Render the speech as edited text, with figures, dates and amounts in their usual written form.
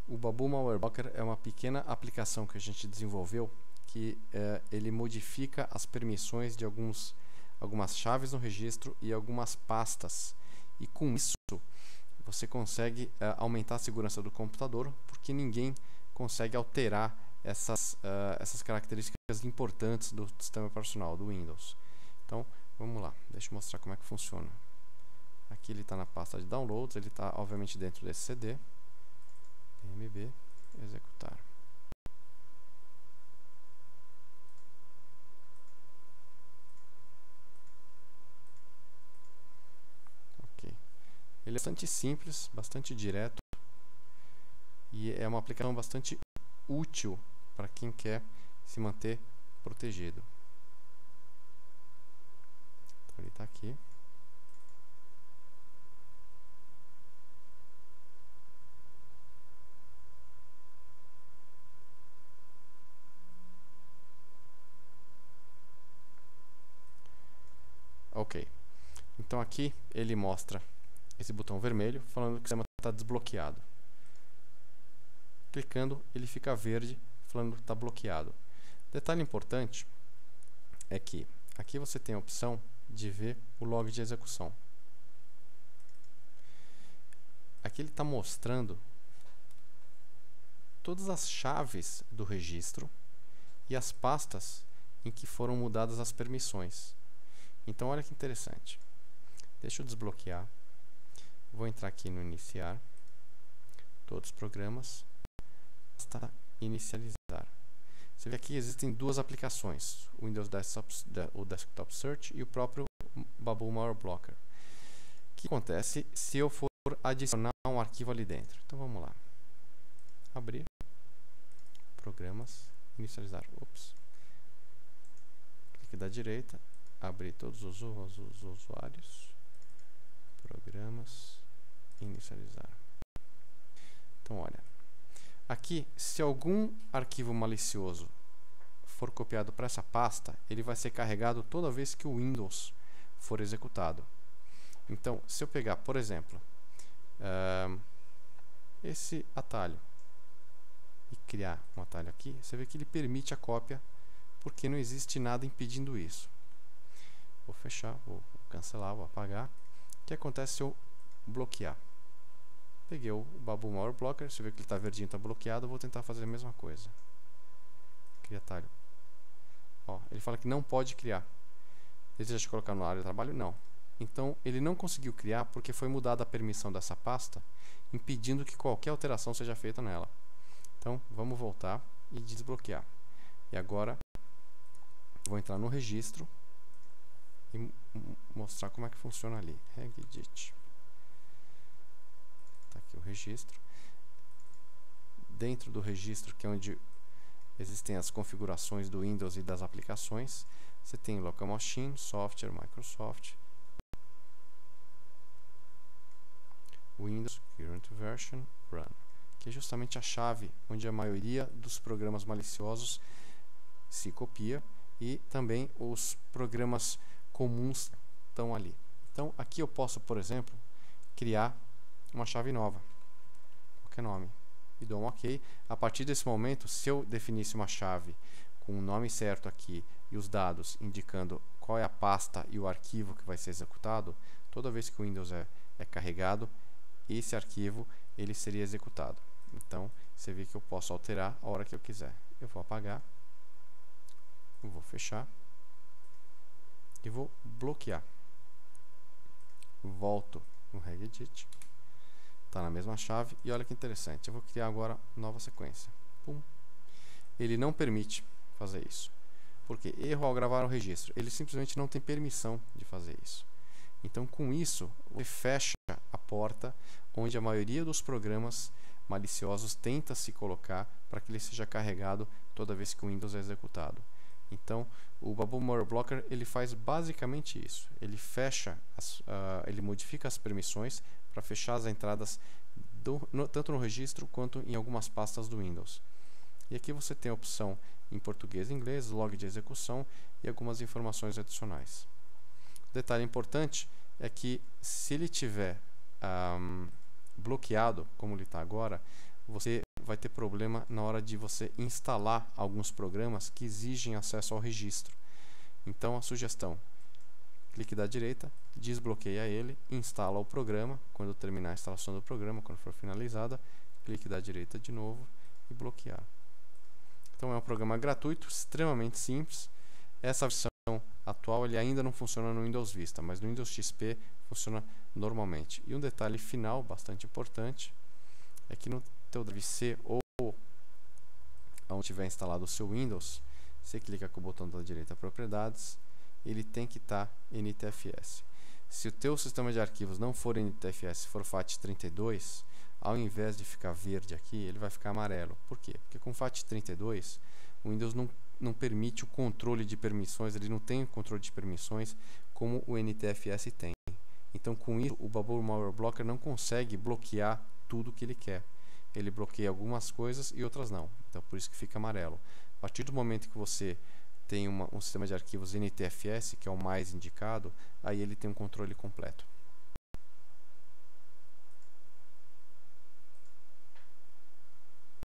O Babel Malware Blocker é uma pequena aplicação que a gente desenvolveu que ele modifica as permissões de algumas chaves no registro e algumas pastas. E com isso você consegue aumentar a segurança do computador, porque ninguém consegue alterar essas características importantes do sistema operacional, do Windows. Então, vamos lá, deixa eu mostrar como é que funciona. Aqui ele está na pasta de downloads, ele está obviamente dentro desse CD. PMB, executar. Ok. Ele é bastante simples, bastante direto e é uma aplicação bastante útil para quem quer se manter protegido. Então ele está aqui. Ok, então aqui ele mostra esse botão vermelho falando que o sistema está desbloqueado. Clicando, ele fica verde falando que está bloqueado. Detalhe importante é que aqui você tem a opção de ver o log de execução. Aqui ele está mostrando todas as chaves do registro e as pastas em que foram mudadas as permissões. Então, olha que interessante. Deixa eu desbloquear. Vou entrar aqui no iniciar. Todos os programas. Basta inicializar. Você vê aqui existem duas aplicações. O Windows Desktop Search e o próprio Babel Malware Blocker. O que acontece se eu for adicionar um arquivo ali dentro? Então, vamos lá. Abrir. Programas. Inicializar. Ops. Clique da direita. Abrir todos os usuários, programas, inicializar. Então, olha, aqui, se algum arquivo malicioso for copiado para essa pasta, ele vai ser carregado toda vez que o Windows for executado. Então, se eu pegar, por exemplo, esse atalho e criar um atalho aqui, você vê que ele permite a cópia, porque não existe nada impedindo isso. Vou fechar, vou cancelar, vou apagar. O que acontece se eu bloquear? Peguei o Babel Malware Blocker, você vê que ele está verdinho, está bloqueado. Vou tentar fazer a mesma coisa. Cria atalho. Ó, ele fala que não pode criar. Deseja colocar na área de trabalho? Não. Então, ele não conseguiu criar porque foi mudada a permissão dessa pasta, impedindo que qualquer alteração seja feita nela. Então, vamos voltar e desbloquear. E agora, vou entrar no registro e mostrar como é que funciona ali. Regedit. Está aqui o registro. Dentro do registro, que é onde existem as configurações do Windows e das aplicações, você tem Local Machine, Software, Microsoft, Windows, Current Version, Run, que é justamente a chave onde a maioria dos programas maliciosos se copia e também os programas comuns estão ali. Então, aqui eu posso, por exemplo, criar uma chave nova, qualquer nome, e dou um OK. A partir desse momento, se eu definisse uma chave com o nome certo aqui e os dados indicando qual é a pasta e o arquivo que vai ser executado, toda vez que o Windows é carregado, esse arquivo ele seria executado. Então, você vê que eu posso alterar a hora que eu quiser. Eu vou apagar, eu vou fechar e vou bloquear. Volto no Regedit, está na mesma chave e olha que interessante. Eu vou criar agora nova sequência. Pum. Ele não permite fazer isso. Por quê? Erro ao gravar o registro. Ele simplesmente não tem permissão de fazer isso. Então, com isso, ele fecha a porta onde a maioria dos programas maliciosos tenta se colocar para que ele seja carregado toda vez que o Windows é executado. Então, o Babel Malware Blocker ele faz basicamente isso. Ele fecha, ele modifica as permissões para fechar as entradas tanto no registro quanto em algumas pastas do Windows. E aqui você tem a opção em português e inglês, log de execução e algumas informações adicionais. Detalhe importante é que se ele tiver bloqueado, como ele está agora, você vai ter problema na hora de você instalar alguns programas que exigem acesso ao registro. Então a sugestão: clique da direita, desbloqueia ele, instala o programa. Quando terminar a instalação do programa, quando for finalizada, clique da direita de novo e bloquear. Então é um programa gratuito, extremamente simples. Essa versão atual ele ainda não funciona no Windows Vista, mas no Windows XP funciona normalmente. E um detalhe final bastante importante é que no teu drive C ou onde tiver instalado o seu Windows, você clica com o botão da direita propriedades, ele tem que estar NTFS. Se o teu sistema de arquivos não for NTFS, for FAT32, ao invés de ficar verde aqui, ele vai ficar amarelo. Por quê? Porque com FAT32 o Windows não permite o controle de permissões, ele não tem o controle de permissões como o NTFS tem. Então com isso o Bubble Malware Blocker não consegue bloquear tudo que ele quer. Ele bloqueia algumas coisas e outras não. Então por isso que fica amarelo. A partir do momento que você tem um sistema de arquivos NTFS, que é o mais indicado, aí ele tem um controle completo.